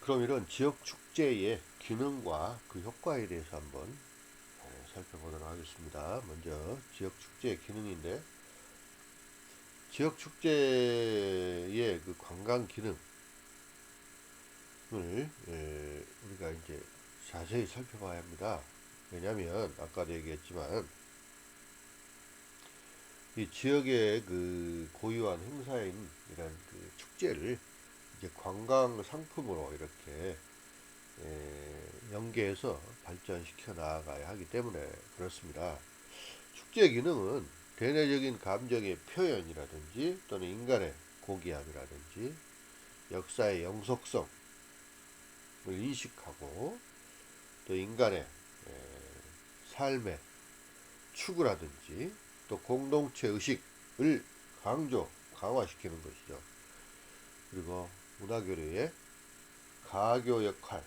그럼 이런 지역 축제의 기능과 그 효과에 대해서 한번 살펴보도록 하겠습니다. 먼저 지역 축제의 기능인데, 지역 축제의 그 관광 기능을 우리가 이제 자세히 살펴봐야 합니다. 왜냐하면 아까도 얘기했지만 이 지역의 그 고유한 행사인 이런 그 축제를 이제 관광 상품으로 이렇게 연계해서 발전시켜 나아가야 하기 때문에 그렇습니다. 축제 기능은 대내적인 감정의 표현이라든지 또는 인간의 고귀함이라든지 역사의 영속성을 인식하고 또 인간의 삶의 추구라든지 또 공동체 의식을 강화시키는 것이죠. 그리고 문화교류의 가교 역할,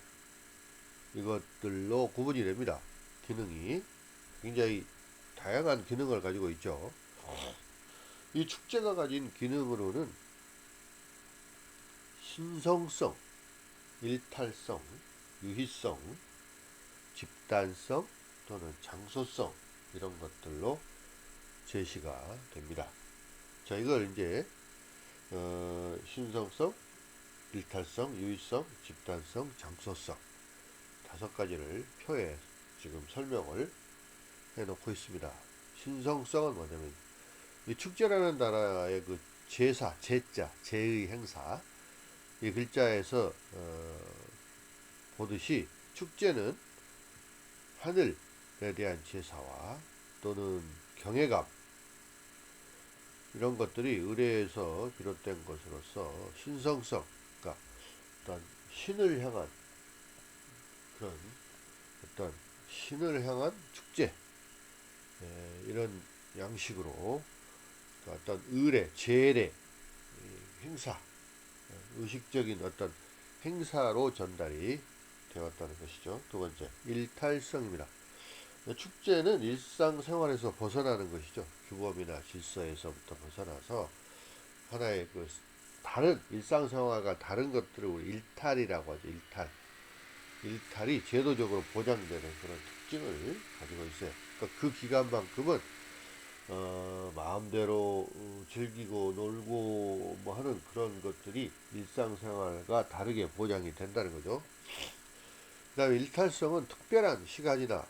이것들로 구분이 됩니다. 기능이 굉장히 다양한 기능을 가지고 있죠. 이 축제가 가진 기능으로는 신성성, 일탈성, 유희성, 집단성 또는 장소성, 이런 것들로 제시가 됩니다. 자, 이걸 이제 신성성, 일탈성, 유희성, 집단성, 장소성, 다섯 가지를 표에 지금 설명을 해놓고 있습니다. 신성성은 뭐냐면 이 축제라는 나라의 그 제사, 제자, 제의 행사, 이 글자에서 보듯이 축제는 하늘에 대한 제사와 또는 경외감, 이런 것들이 의례에서 비롯된 것으로서 신성성, 그러니까 어떤 신을 향한 그런 어떤 신을 향한 축제, 이런 양식으로 어떤 의례, 제례, 행사, 의식적인 어떤 행사로 전달이 되었다는 것이죠. 두 번째, 일탈성입니다. 축제는 일상생활에서 벗어나는 것이죠. 규범이나 질서에서부터 벗어나서 하나의 그 다른 일상생활과 다른 것들을 우리 일탈이라고 하죠. 일탈이 제도적으로 보장되는 그런 특징을 가지고 있어요. 그러니까 그 기간만큼은 마음대로 즐기고 놀고 뭐 하는 그런 것들이 일상생활과 다르게 보장이 된다는 거죠. 그 다음에 일탈성은 특별한 시간이나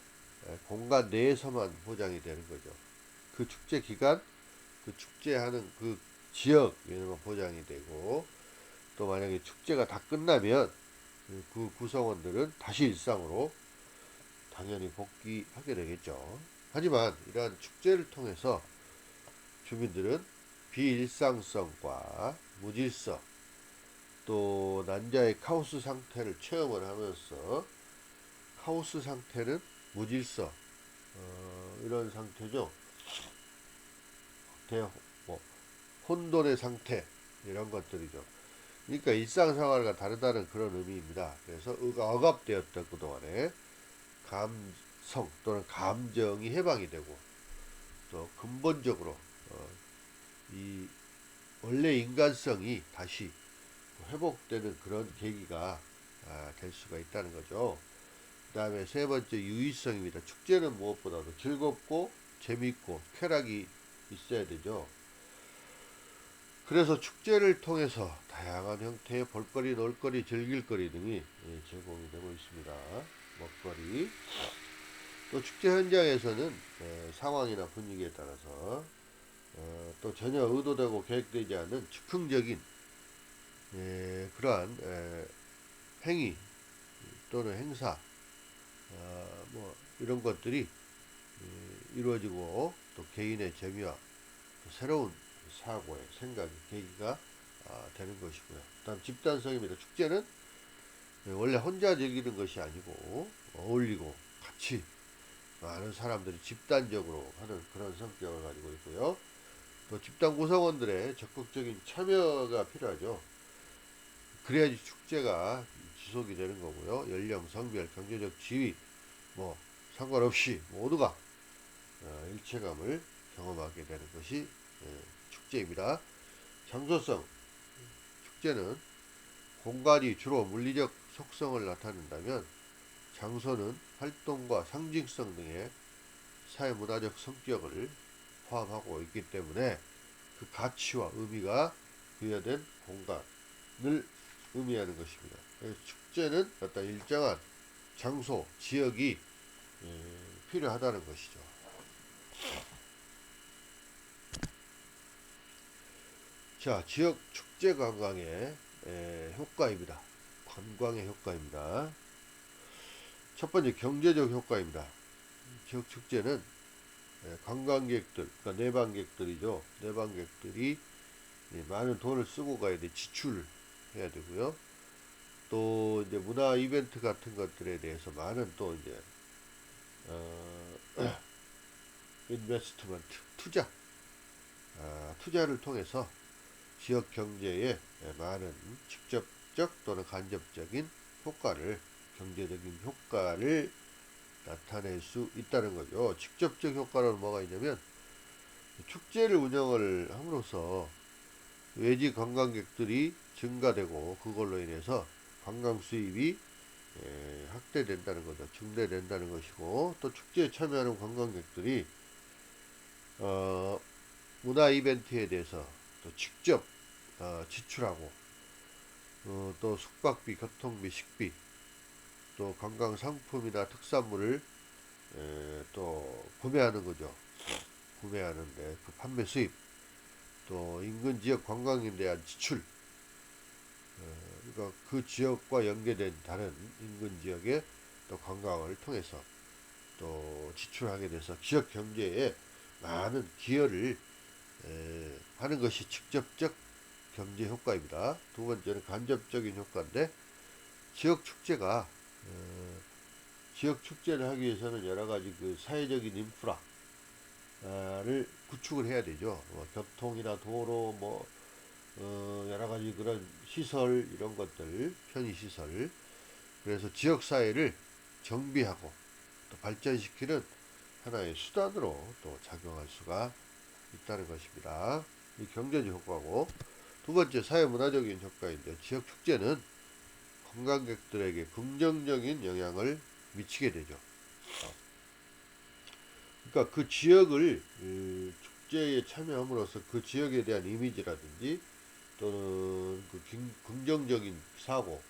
공간 내에서만 보장이 되는 거죠. 그 축제 기간, 그 축제하는 그 지역 이런 보장이 되고, 또 만약에 축제가 다 끝나면 그 구성원들은 다시 일상으로 당연히 복귀하게 되겠죠. 하지만 이러한 축제를 통해서 주민들은 비일상성과 무질서, 또 난자의 카오스 상태를 체험을 하면서, 카오스 상태는 무질서, 이런 상태죠. 뭐 혼돈의 상태, 이런 것들이죠. 그러니까 일상생활과 다르다는 그런 의미입니다. 그래서 억압되었던 그동안에 감성 또는 감정이 해방이 되고, 또 근본적으로 이 원래 인간성이 다시 회복되는 그런 계기가 될 수가 있다는 거죠. 그 다음에 세 번째, 유의성입니다. 축제는 무엇보다도 즐겁고 재미있고 쾌락이 있어야 되죠. 그래서 축제를 통해서 다양한 형태의 볼거리, 놀거리, 즐길거리 등이 제공이 되고 있습니다. 먹거리. 또 축제 현장에서는 상황이나 분위기에 따라서 또 전혀 의도되고 계획되지 않은 즉흥적인 그러한 행위 또는 행사, 뭐 이런 것들이 이루어지고, 또 개인의 재미와 또 새로운 사고의 생각의 계기가 되는 것이고요. 다음 집단성입니다. 축제는 원래 혼자 즐기는 것이 아니고 어울리고 같이 많은 사람들이 집단적으로 하는 그런 성격을 가지고 있고요. 또 집단 구성원들의 적극적인 참여가 필요하죠. 그래야지 축제가 지속이 되는 거고요. 연령, 성별, 경제적 지위 뭐 상관없이 모두가 일체감을 경험하게 되는 것이 축제입니다. 장소성. 축제는 공간이 주로 물리적 속성을 나타낸다면 장소는 활동과 상징성 등의 사회문화적 성격을 포함하고 있기 때문에 그 가치와 의미가 부여된 공간을 의미하는 것입니다. 그래서 축제는 어떤 일정한 장소, 지역이 필요하다는 것이죠. 자, 지역 축제 관광의 효과입니다. 관광의 효과입니다. 첫 번째, 경제적 효과입니다. 지역 축제는 관광객들, 그러니까 내방객들이죠. 내방객들이 많은 돈을 쓰고 가야 돼. 지출해야 되고요. 또 이제 문화 이벤트 같은 것들에 대해서 많은 또 이제 인베스트먼트, 투자를 통해서 지역 경제에 많은 직접적 또는 간접적인 효과를, 경제적인 효과를 나타낼 수 있다는 거죠. 직접적 효과는 뭐가 있냐면 축제를 운영을 함으로써 외지 관광객들이 증가되고 그걸로 인해서 관광 수입이 확대된다는 거죠. 증대된다는 것이고, 또 축제에 참여하는 관광객들이 문화 이벤트에 대해서 또 직접 지출하고, 또 숙박비, 교통비, 식비, 또 관광 상품이나 특산물을 또 구매하는 거죠. 구매하는데 그 판매 수입, 또 인근 지역 관광에 대한 지출, 그러니까 그 지역과 연계된 다른 인근 지역의 또 관광을 통해서 또 지출하게 돼서 지역 경제에 많은 기여를 하는 것이 직접적 경제 효과입니다. 두 번째는 간접적인 효과인데, 지역 축제가 지역 축제를 하기 위해서는 여러 가지 그 사회적인 인프라를 구축을 해야 되죠. 교통이나 도로, 여러 가지 그런 시설, 이런 것들, 편의 시설. 그래서 지역 사회를 정비하고 또 발전시키는 하나의 수단으로 또 작용할 수가 있다는 것입니다. 이 경제적 효과고, 두 번째 사회문화적인 효과인데, 지역 축제는 관광객들에게 긍정적인 영향을 미치게 되죠. 그러니까 그 지역을 축제에 참여함으로써 그 지역에 대한 이미지라든지 또는 그 긍정적인 사고,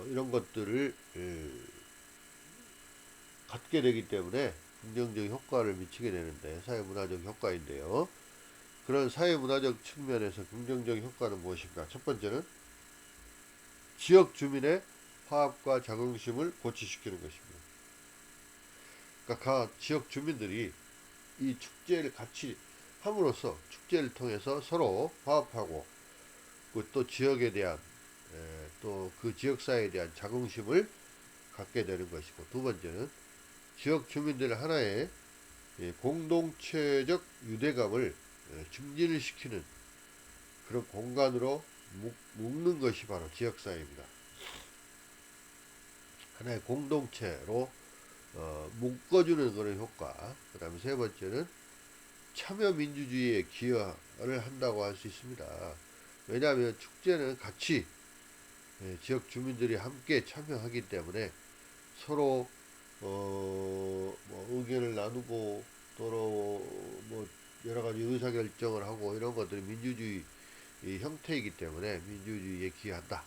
이런 것들을 갖게 되기 때문에 긍정적 효과를 미치게 되는데, 사회문화적 효과인데요. 그런 사회문화적 측면에서 긍정적 효과는 무엇인가? 첫 번째는 지역 주민의 화합과 자긍심을 고취시키는 것입니다. 그러니까 지역 주민들이 이 축제를 같이 함으로써 축제를 통해서 서로 화합하고, 또 지역에 대한 또 그 지역사회에 대한 자긍심을 갖게 되는 것이고, 두 번째는 지역 주민들 하나의 공동체적 유대감을 증진을 시키는 그런 공간으로 묶는 것이 바로 지역사회입니다. 하나의 공동체로 묶어주는 그런 효과. 그 다음에 세 번째는 참여민주주의에 기여를 한다고 할 수 있습니다. 왜냐하면 축제는 같이 지역 주민들이 함께 참여하기 때문에 서로 의견을 나누고, 또 여러 가지 의사결정을 하고, 이런 것들이 민주주의 형태이기 때문에 민주주의에 기여한다.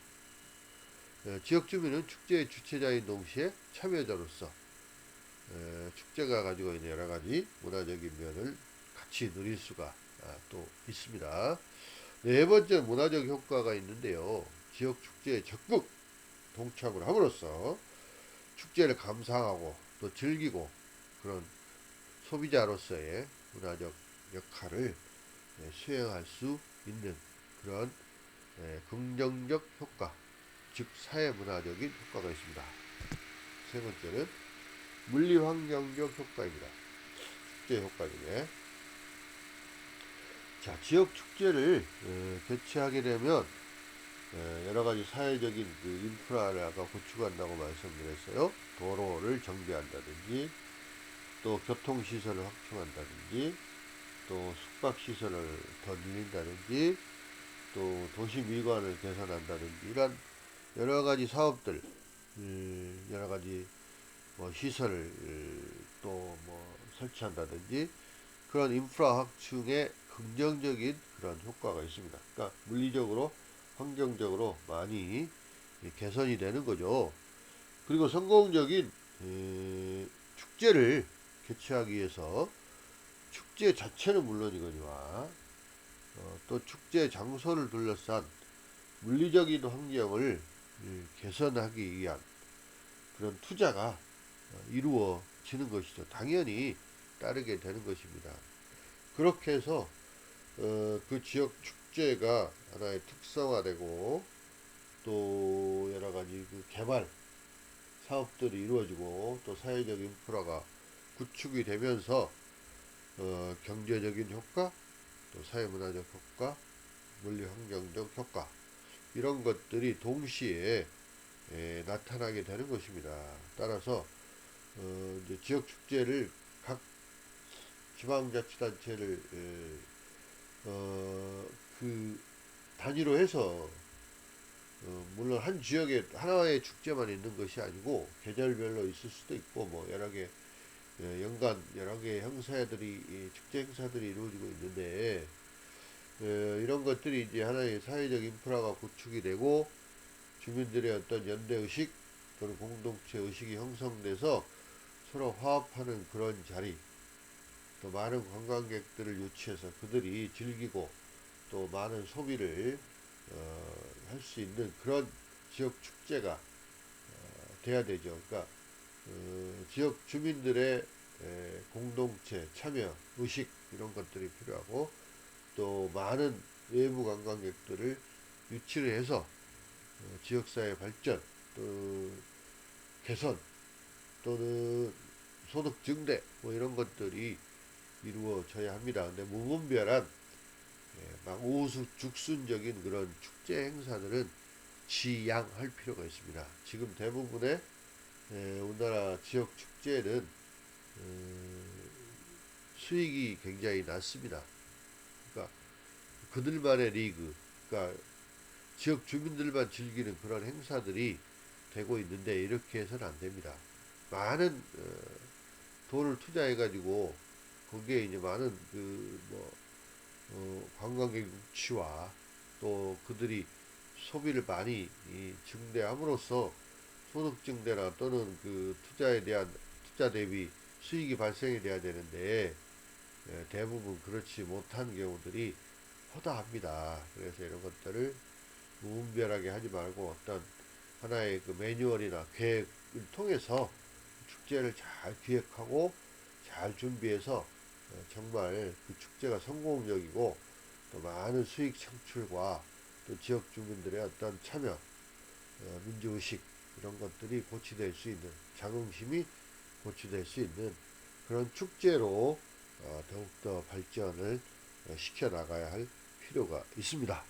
지역 주민은 축제의 주체자인 동시에 참여자로서 축제가 가지고 있는 여러 가지 문화적인 면을 같이 누릴 수가 또 있습니다. 네 번째 문화적 효과가 있는데요. 지역 축제에 적극 동참을 함으로써 축제를 감상하고 또 즐기고 그런 소비자로서의 문화적 역할을 수행할 수 있는 그런 긍정적 효과, 즉 사회문화적인 효과가 있습니다. 세 번째는 물리환경적 효과입니다. 축제 효과 중에, 자, 지역 축제를 개최하게 되면 여러 가지 사회적인 그 인프라를 아까 구축한다고 말씀드렸어요. 도로를 정비한다든지, 또 교통시설을 확충한다든지, 또 숙박시설을 더 늘린다든지, 또 도시 미관을 개선한다든지, 이런 여러 가지 사업들, 여러 가지 뭐 시설을 또 뭐 설치한다든지 그런 인프라 확충에 긍정적인 그런 효과가 있습니다. 그러니까 물리적으로, 환경적으로 많이 개선이 되는 거죠. 그리고 성공적인 축제를 개최하기 위해서 축제 자체는 물론이거니와 또 축제 장소를 둘러싼 물리적인 환경을 개선하기 위한 그런 투자가 이루어지는 것이죠. 당연히 따르게 되는 것입니다. 그렇게 해서 그 지역 축제가 하나의 특성화되고 또 여러 가지 그 개발 사업들이 이루어지고 또 사회적 인프라가 구축이 되면서 경제적인 효과, 또 사회문화적 효과, 물리환경적 효과 이런 것들이 동시에 나타나게 되는 것입니다. 따라서 이제 지역 축제를 각 지방자치단체를 그 단위로 해서 물론 한 지역에 하나의 축제만 있는 것이 아니고 계절별로 있을 수도 있고 뭐 여러 개 연간 여러 개 행사들이 축제 행사들이 이루어지고 있는데 이런 것들이 이제 하나의 사회적 인프라가 구축이 되고 주민들의 어떤 연대 의식 또는 공동체 의식이 형성돼서 서로 화합하는 그런 자리, 또 많은 관광객들을 유치해서 그들이 즐기고 또 많은 소비를 할 수 있는 그런 지역 축제가 돼야 되죠. 그러니까 지역 주민들의 공동체 참여 의식 이런 것들이 필요하고 또 많은 외부 관광객들을 유치를 해서 지역사회 발전 또 개선 또는 소득 증대 뭐 이런 것들이 이루어져야 합니다. 근데 무분별한 막 우후죽순적인 그런 축제 행사들은 지양할 필요가 있습니다. 지금 대부분의 우리나라 지역 축제는 수익이 굉장히 낮습니다. 그러니까 그들만의 리그, 그러니까 지역 주민들만 즐기는 그런 행사들이 되고 있는데 이렇게 해서는 안 됩니다. 많은 돈을 투자해가지고 거기에 이제 많은 그뭐 관광객 유치와 또 그들이 소비를 많이 증대함으로써 소득 증대나 또는 그 투자에 대한 투자 대비 수익이 발생이 돼야 되는데 대부분 그렇지 못한 경우들이 허다합니다. 그래서 이런 것들을 무분별하게 하지 말고 어떤 하나의 그 매뉴얼이나 계획을 통해서 축제를 잘 기획하고 잘 준비해서 정말 그 축제가 성공적이고 또 많은 수익 창출과 또 지역 주민들의 어떤 참여, 민주의식 이런 것들이 고취될 수 있는 자긍심이 고취될 수 있는 그런 축제로 더욱더 발전을 시켜 나가야 할 필요가 있습니다.